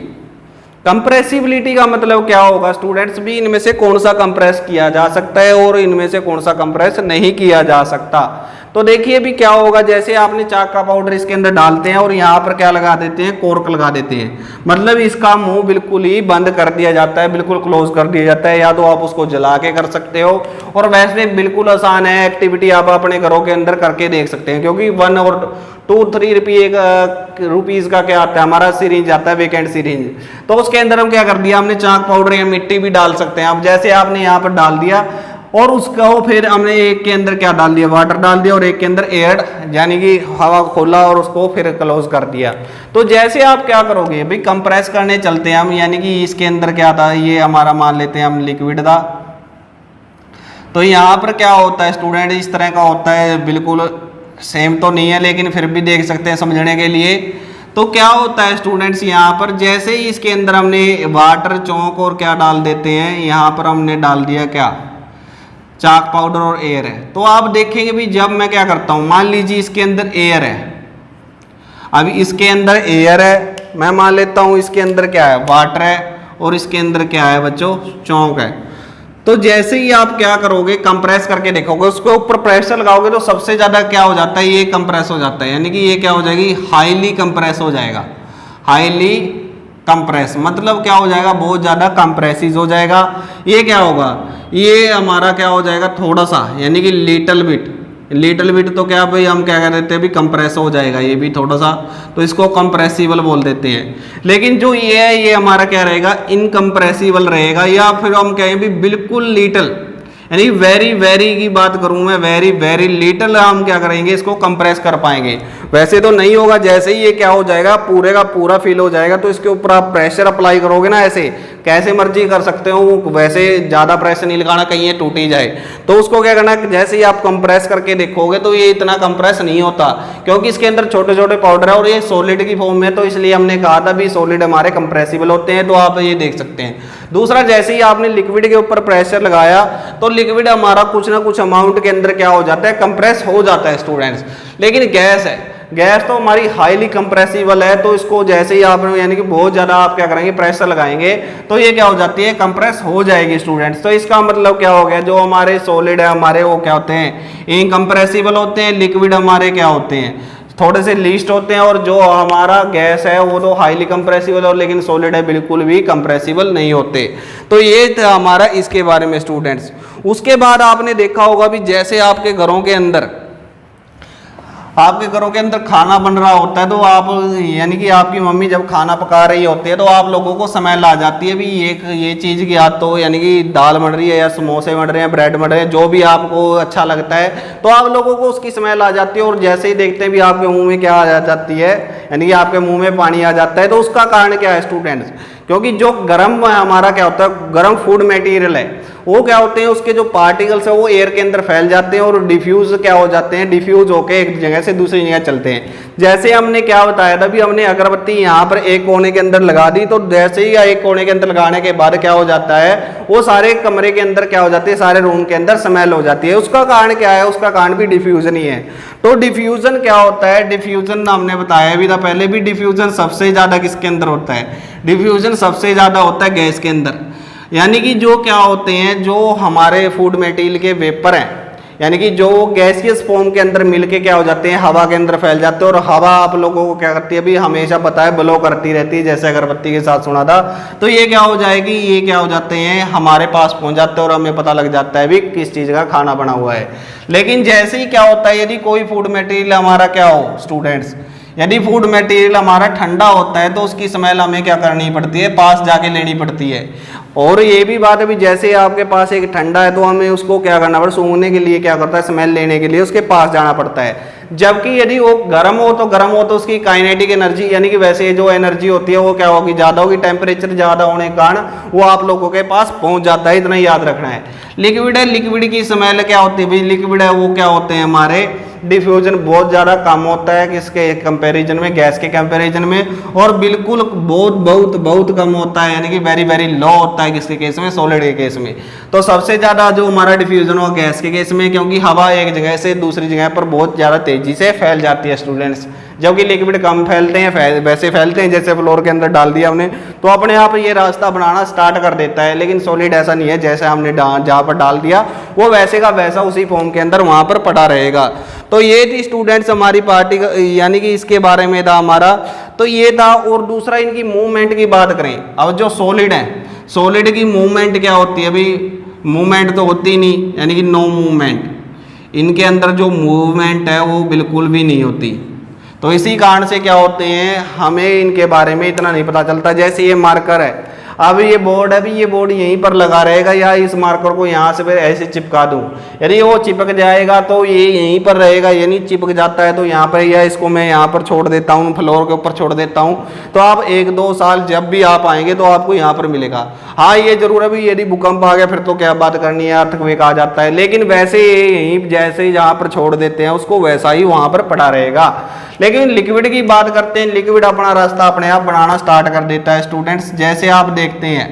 कंप्रेसिबिलिटी का मतलब क्या होगा स्टूडेंट्स, भी इनमें से कौन सा कंप्रेस किया जा सकता है और इनमें से कौन सा कंप्रेस नहीं किया जा सकता। तो देखिए भी क्या होगा, जैसे आपने चाक का पाउडर इसके अंदर डालते हैं और यहाँ पर क्या लगा देते हैं, कॉर्क लगा देते हैं, मतलब इसका मुंह बिल्कुल ही बंद कर दिया जाता है, बिल्कुल क्लोज कर दिया जाता है। या तो आप उसको जला के कर सकते हो, और वैसे बिल्कुल आसान है एक्टिविटी, आप अपने घरों के अंदर करके देख सकते हैं। क्योंकि 1 और 2-3 रुपीज़ का क्या आता है, हमारा सिरिंज आता है, वेकेंट सिरिंज। तो उसके अंदर हम क्या कर दिया, हमने चाक पाउडर या मिट्टी भी डाल सकते हैं। अब जैसे आपने यहाँ पर डाल दिया, और उसका फिर हमने एक के अंदर क्या डाल दिया, वाटर डाल दिया, और एक के अंदर एयर यानी कि हवा खोला और उसको फिर क्लोज कर दिया। तो जैसे आप क्या करोगे भाई, कंप्रेस करने चलते हैं हम, यानी कि इसके अंदर क्या था, ये हमारा मान लेते हैं हम लिक्विड था। तो यहाँ पर क्या होता है स्टूडेंट, इस तरह का होता है, बिल्कुल सेम तो नहीं है लेकिन फिर भी देख सकते हैं समझने के लिए। तो क्या होता है स्टूडेंट्स, यहाँ पर जैसे ही इसके अंदर हमने वाटर, चौक और क्या डाल देते हैं, यहाँ पर हमने डाल दिया क्या, चाक पाउडर और एयर है। तो आप देखेंगे भी जब मैं क्या करता हूँ, मान लीजिए इसके अंदर एयर है, अब इसके अंदर एयर है, मैं मान लेता हूँ इसके अंदर क्या है, वाटर है, और इसके अंदर क्या है बच्चों, चौक है। तो जैसे ही आप क्या करोगे, कंप्रेस करके देखोगे, उसके ऊपर प्रेशर लगाओगे तो सबसे ज़्यादा क्या हो जाता है, ये कंप्रेस हो जाता है, यानी कि ये क्या हो जाएगी, हाईली कंप्रेस हो जाएगा। हाईली कंप्रेस मतलब क्या हो जाएगा, बहुत ज़्यादा कंप्रेसिव हो जाएगा। ये क्या होगा, ये हमारा क्या हो जाएगा, थोड़ा सा, यानी कि लिटिल बिट। लिटिल बिट तो क्या भाई, हम क्या कह देते हैं भी, कंप्रेस हो जाएगा ये भी थोड़ा सा, तो इसको कंप्रेसिबल बोल देते हैं। लेकिन जो ये है, ये हमारा क्या रहेगा, इनकंप्रेसिबल रहेगा, या फिर हम कहें भी बिल्कुल लिटिल, यानी वेरी वेरी की बात करूं मैं, वेरी वेरी लिटिल हम क्या करेंगे, इसको कंप्रेस कर पाएंगे। वैसे तो नहीं होगा, जैसे ही ये क्या हो जाएगा पूरे का पूरा फिल हो जाएगा तो इसके ऊपर आप प्रेशर अप्लाई करोगे ना, ऐसे कैसे मर्जी कर सकते हो, वैसे ज़्यादा प्रेशर नहीं लगाना कहीं ये टूट ही जाए। तो उसको क्या करना, जैसे ही आप कंप्रेस करके देखोगे तो ये इतना कंप्रेस नहीं होता, क्योंकि इसके अंदर छोटे छोटे पाउडर है और ये सॉलिड की फॉर्म में, तो इसलिए हमने कहा था भी सॉलिड हमारे कंप्रेसिबल होते हैं, तो आप ये देख सकते हैं। दूसरा, जैसे ही आपने लिक्विड के ऊपर प्रेशर लगाया तो लिक्विड हमारा कुछ ना कुछ अमाउंट के अंदर क्या हो जाता है, कंप्रेस हो जाता है स्टूडेंट्स। लेकिन गैस है, गैस तो हमारी हाईली कंप्रेसिबल है, तो इसको जैसे ही आप यानी कि बहुत ज़्यादा आप क्या करेंगे, प्रेशर लगाएंगे तो ये क्या हो जाती है, कंप्रेस हो जाएगी स्टूडेंट्स। तो इसका मतलब क्या हो गया, जो हमारे सॉलिड है हमारे वो क्या होते हैं, इनकंप्रेसिबल होते हैं, लिक्विड हमारे क्या होते हैं, थोड़े से लीस्ट होते हैं, और जो हमारा गैस है वो तो हाईली कंप्रेसिबल और लेकिन सॉलिड है बिल्कुल भी कंप्रेसिबल नहीं होते। तो ये था हमारा इसके बारे में स्टूडेंट्स। उसके बाद आपने देखा होगा भी जैसे आपके घरों के अंदर खाना बन रहा होता है, तो आप यानी कि आपकी मम्मी जब खाना पका रही होती है तो आप लोगों को स्मेल आ जाती है भी ये चीज़ की, या तो यानी कि दाल बन रही है या समोसे बन रहे हैं, ब्रेड बन रहे हैं, जो भी आपको अच्छा लगता है तो आप लोगों को उसकी स्मेल आ जाती है, और जैसे ही देखते हैं भी आपके मुंह में क्या आ जाती है, यानी कि आपके मुंह में पानी आ जाता है। तो उसका कारण क्या है स्टूडेंट्स, क्योंकि जो गर्म हमारा क्या होता है, गर्म फूड मटेरियल है, वो क्या होते हैं, उसके जो पार्टिकल्स है वो एयर के अंदर फैल जाते हैं और डिफ्यूज क्या हो जाते हैं, डिफ्यूज होकर एक जगह से दूसरी जगह चलते हैं। जैसे हमने क्या बताया था भी, हमने अगरबत्ती यहाँ पर एक कोने के अंदर लगा दी, तो जैसे ही एक कोने के अंदर लगाने के बाद क्या हो जाता है, वो सारे कमरे के अंदर क्या हो जाती है, सारे रूम के अंदर स्मेल हो जाती है। उसका कारण क्या है, उसका कारण भी डिफ्यूजन ही है। तो डिफ्यूजन क्या होता है, डिफ्यूजन हमने बताया भी था पहले भी, डिफ्यूजन सबसे ज्यादा किसके अंदर होता है, डिफ्यूजन सबसे ज्यादा होता है गैस के अंदर। यानी कि जो क्या होते हैं, जो हमारे फूड मटेरियल के वेपर हैं, यानी कि जो गैसियस फॉर्म के अंदर मिलके क्या हो जाते हैं, हवा के अंदर फैल जाते हैं, और हवा आप लोगों को क्या करती है भी, हमेशा पता है ब्लो करती रहती है, जैसे अगरबत्ती के साथ सुना था। तो ये क्या हो जाएगी, ये क्या हो जाते हैं, हमारे पास पहुंच जाते हैं और हमें पता लग जाता है भी किस चीज़ का खाना बना हुआ है। लेकिन जैसे ही क्या होता है, यदि कोई फूड मटेरियल हमारा क्या हो स्टूडेंट्स, यदि फूड मटेरियल हमारा ठंडा होता है तो उसकी स्मेल हमें क्या करनी पड़ती है, पास जाके लेनी पड़ती है। और ये भी बात है भी, जैसे आपके पास एक ठंडा है तो हमें उसको क्या करना पड़ता है, सूंघने के लिए क्या करता है, स्मेल लेने के लिए उसके पास जाना पड़ता है। जबकि यदि वो गर्म हो तो उसकी काइनेटिक एनर्जी, यानी कि वैसे जो एनर्जी होती है वो क्या होगी, ज़्यादा होगी, टेम्परेचर ज़्यादा होने के कारण वो आप लोगों के पास पहुंच जाता है, इतना याद रखना है। लिक्विड है, लिक्विड की स्मेल क्या होती है भाई, लिक्विड है वो क्या होते हैं हमारे, डिफ्यूजन बहुत ज़्यादा कम होता है किसके कंपैरिजन में, गैस के कंपैरिजन में, और बिल्कुल बहुत कम होता है, यानी कि वेरी वेरी लो होता है किसके केस में, सॉलिड के केस में। तो सबसे ज़्यादा जो हमारा डिफ्यूजन हो गैस के केस में, क्योंकि हवा एक जगह से दूसरी जगह पर बहुत ज़्यादा तेजी से फैल जाती है स्टूडेंट्स, जबकि लिक्विड कम फैलते हैं, वैसे फैलते हैं जैसे फ्लोर के अंदर डाल दिया हमने तो अपने आप ये रास्ता बनाना स्टार्ट कर देता है। लेकिन सॉलिड ऐसा नहीं है, जैसे हमने जहाँ पर डाल दिया वो वैसे का वैसा उसी फॉर्म के अंदर वहाँ पर पड़ा रहेगा। तो ये थी स्टूडेंट्स हमारी पार्टी, यानी कि इसके बारे में था हमारा, तो ये था। और दूसरा इनकी मूवमेंट की बात करें, अब जो सॉलिड है, सॉलिड की मूवमेंट क्या होती है भाई, मूवमेंट तो होती नहीं, यानी कि नो मूवमेंट, इनके अंदर जो मूवमेंट है वो बिल्कुल भी नहीं होती। तो इसी कारण से क्या होते हैं, हमें इनके बारे में इतना नहीं पता चलता। जैसे ये मार्कर है, अब ये बोर्ड है भी, ये बोर्ड यहीं पर लगा रहेगा, या इस मार्कर को यहाँ से ऐसे चिपका दूँ, यदि वो चिपक जाएगा तो ये यहीं पर रहेगा, यानी चिपक जाता है तो यहाँ पर, या इसको मैं यहाँ पर छोड़ देता हूँ, फ्लोर के ऊपर छोड़ देता हूँ, तो आप 1-2 साल जब भी आप आएंगे तो आपको यहाँ पर मिलेगा। हाँ ये जरूर है भी, यदि भूकंप आ गया फिर तो क्या बात करनी है, अर्थक्वेक आ जाता है, लेकिन वैसे यहीं जैसे जहाँ पर छोड़ देते हैं उसको वैसा ही वहाँ पर पड़ा रहेगा। लेकिन लिक्विड की बात करते हैं, लिक्विड अपना रास्ता अपने आप बनाना स्टार्ट कर देता है स्टूडेंट्स। जैसे आप देखते हैं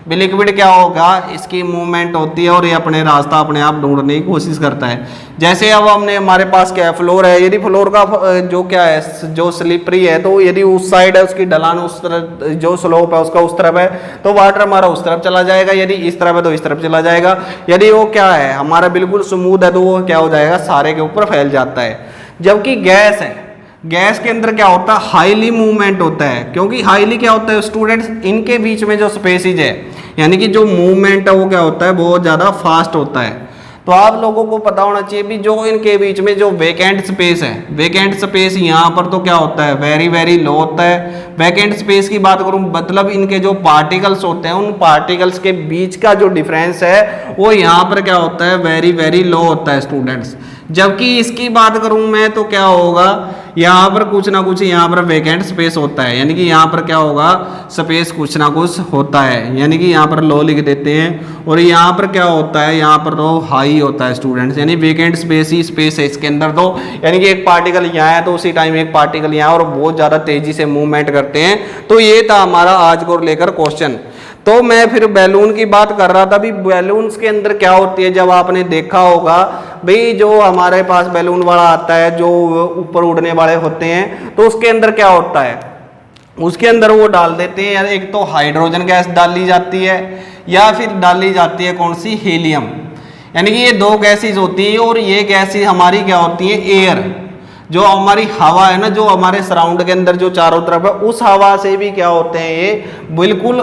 भी लिक्विड क्या होगा, इसकी मूवमेंट होती है और ये अपने रास्ता अपने आप ढूंढने की कोशिश करता है। जैसे अब हमने हमारे पास क्या है, फ्लोर है, यदि फ्लोर का जो क्या है, जो स्लिपरी है, तो यदि उस साइड है उसकी ढलान उस तरफ, जो स्लोप है उसका उस तरफ है तो वाटर हमारा उस तरफ चला जाएगा, यदि इस तरफ है तो इस तरफ चला जाएगा। यदि वो क्या है हमारा बिल्कुल स्मूथ है तो वो क्या हो जाएगा, सारे के ऊपर फैल जाता है। जबकि गैस है, गैस के अंदर क्या होता है, हाईली मूवमेंट होता है, क्योंकि हाईली क्या होता है स्टूडेंट्स, इनके बीच में जो स्पेसिज है, यानी कि जो मूवमेंट है वो क्या होता है, बहुत ज़्यादा फास्ट होता है। तो आप लोगों को पता होना चाहिए भी, जो इनके बीच में जो वेकेंट स्पेस है, वेकेंट स्पेस यहाँ पर तो क्या होता है, वेरी वेरी लो होता है। वेकेंट स्पेस की बात करूँ मतलब इनके जो पार्टिकल्स होते हैं, उन पार्टिकल्स के बीच का जो डिफरेंस है वो यहाँ पर क्या होता है, वेरी वेरी लो होता है स्टूडेंट्स। जबकि इसकी बात करूं मैं तो क्या होगा, यहाँ पर कुछ ना कुछ यहाँ पर वेकेंट स्पेस होता है, यानी कि यहाँ पर क्या होगा, स्पेस कुछ ना कुछ होता है, यानी कि यहाँ पर लो लिख देते हैं। और यहाँ पर क्या होता है, यहाँ पर रो हाई होता है स्टूडेंट्स, यानी वेकेंट स्पेस ही स्पेस है इसके अंदर। तो यानी कि एक पार्टिकल यहाँ है तो उसी टाइम एक पार्टिकल यहाँ, और बहुत ज़्यादा तेजी से मूवमेंट करते हैं। तो ये था हमारा आज को लेकर क्वेश्चन। तो मैं फिर बैलून की बात कर रहा था, भी बैलून्स के अंदर क्या होती है, जब आपने देखा होगा भाई जो हमारे पास बैलून वाला आता है जो ऊपर उड़ने वाले होते हैं, तो उसके अंदर क्या होता है, उसके अंदर वो डाल देते हैं, एक तो हाइड्रोजन गैस डाली जाती है या फिर डाली जाती है कौन सी, हीलियम। यानी कि ये दो गैसेज होती हैं, और ये गैसेज हमारी क्या होती है, एयर, जो हमारी हवा है ना, जो हमारे सराउंड के अंदर जो चारों तरफ है, उस हवा से भी क्या होते हैं, ये बिल्कुल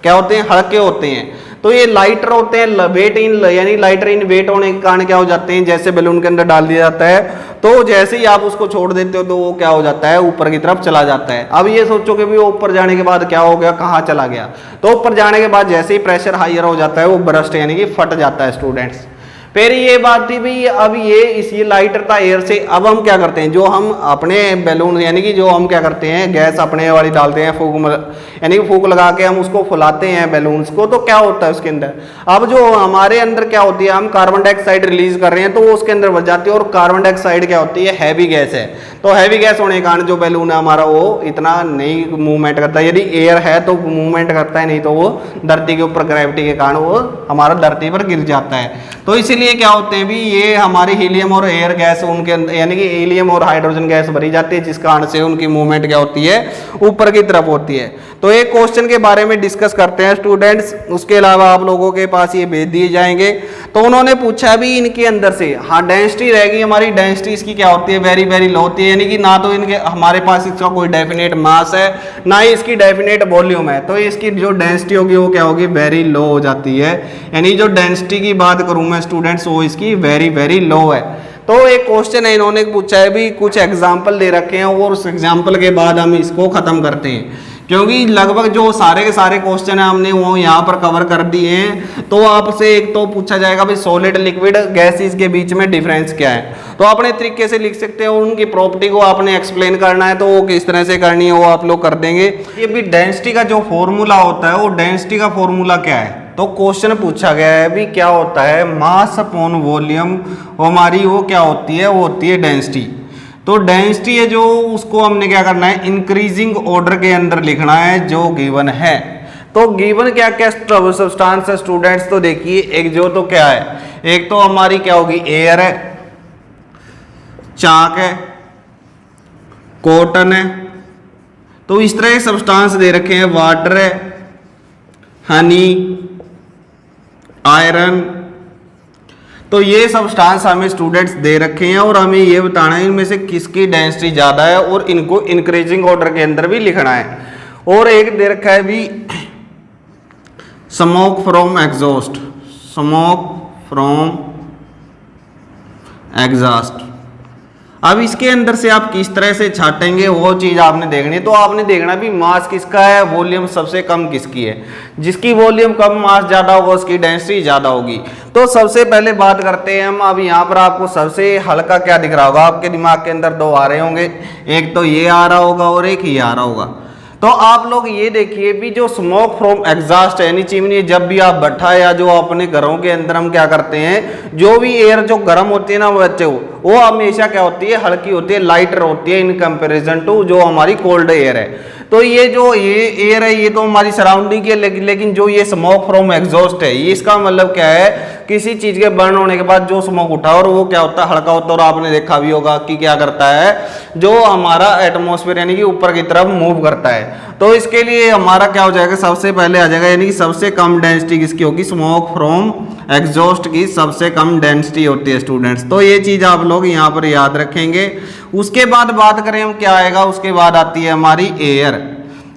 क्या होते हैं, हल्के होते हैं। तो ये लाइटर होते हैं, वेट इन यानी लाइटर इन वेट होने के कारण क्या हो जाते हैं, जैसे बैलून के अंदर डाल दिया जाता है तो जैसे ही आप उसको छोड़ देते हो तो वो क्या हो जाता है, ऊपर की तरफ चला जाता है। अब ये सोचो कि भी वो ऊपर जाने के बाद क्या हो गया, कहाँ चला गया, तो ऊपर जाने के बाद जैसे ही प्रेशर हाइयर हो जाता है वो बर्स्ट यानी कि फट जाता है स्टूडेंट्स। फिर ये बात थी भाई, अब ये लाइटर था एयर से, अब हम क्या करते हैं, जो हम अपने बैलून यानी कि जो हम क्या करते हैं, गैस अपने वाली डालते हैं, फूक यानी कि फूक लगा के हम उसको फुलाते हैं बैलून्स को, तो क्या होता है उसके अंदर, अब जो हमारे अंदर क्या होती है, हम कार्बन डाइऑक्साइड रिलीज कर रहे हैं तो वो उसके अंदर बच जाती है। और कार्बन डाइऑक्साइड क्या होती है, हैवी गैस है, तो हैवी गैस होने के कारण जो बैलून है हमारा वो इतना नहीं मूवमेंट करता है। यदि एयर है तो मूवमेंट करता है, नहीं तो वो धरती के ऊपर ग्रेविटी के कारण वो हमारा धरती पर गिर जाता है। तो इसीलिए क्या होते हैं भी, ये हमारे हीलियम और एयर गैस उनके यानी कि हीलियम और हाइड्रोजन गैस भरी जाती है, जिस कारण से उनकी मूवमेंट क्या होती है, ऊपर की तरफ होती है। तो एक क्वेश्चन के बारे में डिस्कस करते हैं स्टूडेंट्स, उसके अलावा आप लोगों के पास ये भेज दिए जाएंगे। तो उन्होंने पूछा भी इनके अंदर से, हाँ डेंसिटी रहेगी हमारी, डेंसिटी इसकी क्या होती है, वेरी वेरी लो होती है, यानी कि ना तो इनके हमारे पास इसका कोई डेफिनेट मास है, ना ही इसकी डेफिनेट वॉल्यूम है, तो इसकी जो डेंसिटी होगी वो क्या होगी, वेरी लो हो जाती है। यानी जो डेंसिटी की बात करूं मैं स्टूडेंट्स, वो इसकी वेरी वेरी लो है। तो एक क्वेश्चन है, इन्होंने पूछा है भी, कुछ एग्जाम्पल दे रखे हैं और उस एग्जाम्पल के बाद हम इसको खत्म करते हैं, क्योंकि लगभग जो सारे के सारे क्वेश्चन है हमने वो यहाँ पर कवर कर दिए हैं। तो आपसे एक तो पूछा जाएगा भाई सॉलिड लिक्विड गैसेस के बीच में डिफरेंस क्या है, तो अपने तरीके से लिख सकते हो, उनकी प्रॉपर्टी को आपने एक्सप्लेन करना है तो वो किस तरह से करनी है वो आप लोग कर देंगे। ये भी डेंसिटी का जो फॉर्मूला होता है, वो डेंसिटी का फॉर्मूला क्या है, तो क्वेश्चन पूछा गया है भी क्या होता है, मास अपॉन वॉल्यूम हमारी वो क्या होती है, वो होती है डेंसिटी। तो डेंसिटी है जो, उसको हमने क्या करना है, इंक्रीजिंग ऑर्डर के अंदर लिखना है जो गिवन है। तो गिवन क्या क्या सब्सटेंस है स्टूडेंट्स, तो देखिए एक जो तो क्या है, एक तो हमारी क्या होगी, एयर है, चाक है, कॉटन है, तो इस तरह के सब्सटेंस दे रखे हैं, वाटर है, हनी, आयरन। तो ये सब्सटेंस हमें स्टूडेंट्स दे रखे हैं और हमें ये बताना है इनमें से किसकी डेंसिटी ज़्यादा है, और इनको इंक्रीजिंग ऑर्डर के अंदर भी लिखना है। और एक दे रखा है भी smoke from exhaust, smoke from exhaust. अब इसके अंदर से आप किस तरह से छाटेंगे वो चीज़ आपने देखनी है। तो आपने देखना भी मास किसका है, वॉल्यूम सबसे कम किसकी है, जिसकी वॉल्यूम कम मास ज़्यादा होगा उसकी डेंसिटी ज़्यादा होगी। तो सबसे पहले बात करते हैं हम, अब यहाँ पर आपको सबसे हल्का क्या दिख रहा होगा, आपके दिमाग के अंदर दो आ रहे होंगे, एक तो ये आ रहा होगा और एक ये आ रहा होगा। तो आप लोग ये देखिए भी जो स्मोक फ्रॉम एग्जॉस्ट है यानी चिमनी, जब भी आप भट्ठा या जो अपने घरों के अंदर हम क्या करते हैं, जो भी एयर जो गर्म होती है ना बच्चे, वो हमेशा क्या होती है, हल्की होती है, लाइटर होती है इन कंपैरिजन टू जो हमारी कोल्ड एयर है। तो ये जो ये एयर है ये तो हमारी सराउंडिंग है, लेकिन जो ये स्मोक फ्रॉम एग्जॉस्ट है, ये इसका मतलब क्या है, किसी चीज के बर्न होने के बाद जो स्मोक उठा और वो क्या होता है, हल्का होता है। और आपने देखा भी होगा कि क्या करता है, जो हमारा एटमॉस्फेयर यानी कि ऊपर की तरफ मूव करता है। तो इसके लिए हमारा क्या हो जाएगा, सबसे पहले आ जाएगा यानी कि सबसे कम डेंसिटी किसकी होगी, स्मोक फ्रॉम एग्जॉस्ट की सबसे कम डेंसिटी होती है स्टूडेंट्स। तो ये चीज आप लोग यहाँ पर याद रखेंगे। उसके बाद बात करें हम क्या आएगा, उसके बाद आती है हमारी एयर,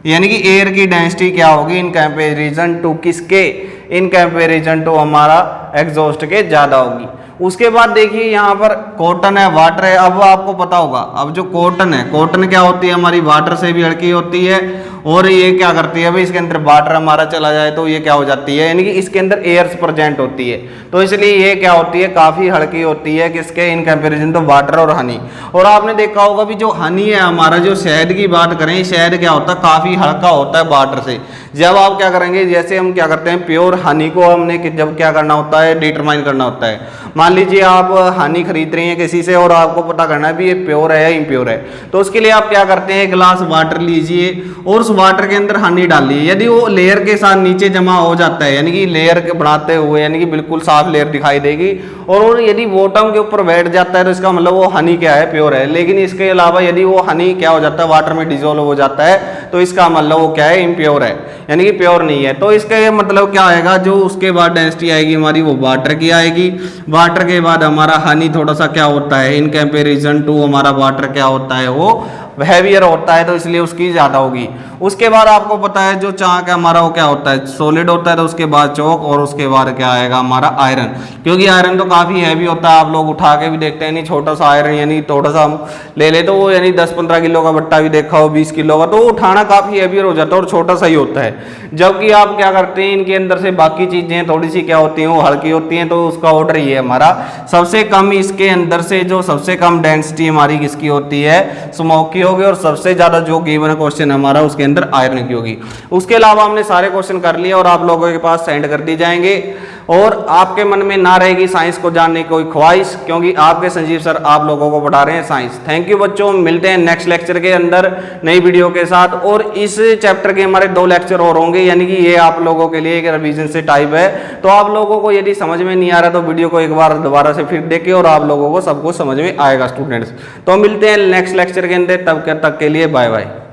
यानी कि एयर की डेंसिटी क्या होगी इन कंपैरिजन टू किसके, इन कंपैरिजन टू हमारा एग्जॉस्ट के ज्यादा होगी। उसके बाद देखिए यहाँ पर कॉटन है, वाटर है। अब आपको पता होगा, अब जो कॉटन है, कॉटन क्या होती है हमारी, वाटर से भी हल्की होती है, और ये क्या करती है भाई, इसके अंदर वाटर हमारा चला जाए तो ये क्या हो जाती है, यानी कि इसके अंदर एयर्स प्रेजेंट होती है, तो इसलिए ये क्या होती है, काफ़ी हल्की होती है किसके इन कंपेरिजन तो वाटर और हनी। और आपने देखा होगा भी जो हनी है हमारा, जो शहद की बात करें, शहद क्या होता है, काफ़ी हल्का होता है वाटर से। जब आप क्या करेंगे, जैसे हम क्या करते हैं, प्योर हनी को हमने जब क्या करना होता है, डिटरमाइन करना होता है। मान लीजिए आप हनी खरीद रही हैं किसी से और आपको पता करना है भी ये प्योर है या इम्प्योर है, तो उसके लिए आप क्या करते हैं, एक गिलास वाटर लीजिए और उस वाटर के अंदर हनी डालिए। यदि वो लेयर के साथ नीचे जमा हो जाता है, यानी कि लेयर के बनाते हुए, यानी कि बिल्कुल साफ लेयर दिखाई देगी, और यदि बॉटम के ऊपर बैठ जाता है तो इसका मतलब वो हनी क्या है, प्योर है। लेकिन इसके अलावा यदि वो हनी क्या हो जाता है, वाटर में डिजोल्व हो जाता है, तो इसका मतलब वो क्या है, इम्प्योर है, यानी कि प्योर नहीं है। तो इसका ये मतलब क्या आएगा, जो उसके बाद डेंसिटी आएगी हमारी वो वाटर की आएगी। वाटर के बाद हमारा हनी थोड़ा सा क्या होता है, इन कंपेरिजन टू हमारा वाटर क्या होता है, वो हैवियर होता है, तो इसलिए उसकी ज़्यादा होगी। उसके बाद आपको पता है जो चाक है हमारा वो क्या होता है, सॉलिड होता है, तो उसके बाद चौक, और उसके बाद क्या आएगा हमारा आयरन, क्योंकि आयरन तो काफ़ी हैवी होता है। आप लोग उठा के भी देखते हैं, नहीं छोटा सा आयरन यानी थोड़ा सा हम ले ले तो वो यानी 10-15 किलो का बट्टा भी देखा हो, 20 किलो का, तो वो उठाना काफ़ी हैवियर हो जाता है और छोटा सा ही होता है। जबकि आप क्या करते हैं, इनके अंदर से बाकी चीज़ें थोड़ी सी क्या होती हैं, वो हल्की होती हैं, तो उसका ऑर्डर ये है हमारा। सबसे कम इसके अंदर से जो सबसे कम डेंसिटी हमारी किसकी होती है, स्मोक की होगी, और सबसे ज़्यादा जो गिवन क्वेश्चन हमारा उसके अंदर आयरन की होगी। उसके अलावा हमने सारे क्वेश्चन कर लिए और आप लोगों के पास सेंड कर दिए जाएंगे, और आपके मन में ना रहेगी साइंस को जानने की कोई ख्वाहिश, क्योंकि आपके संजीव सर आप लोगों को पढ़ा रहे हैं साइंस। थैंक यू बच्चों, मिलते हैं नेक्स्ट लेक्चर के अंदर नई वीडियो के साथ। और इस चैप्टर के हमारे 2 लेक्चर और होंगे, यानी कि ये आप लोगों के लिए एक रिवीजन से टाइप है। तो आप लोगों को यदि समझ में नहीं आ रहा तो वीडियो को एक बार दोबारा से फिर देखिए, और आप लोगों को सब कुछ समझ में आएगा स्टूडेंट्स। तो मिलते हैं नेक्स्ट लेक्चर के अंदर, तब तक के लिए बाय बाय।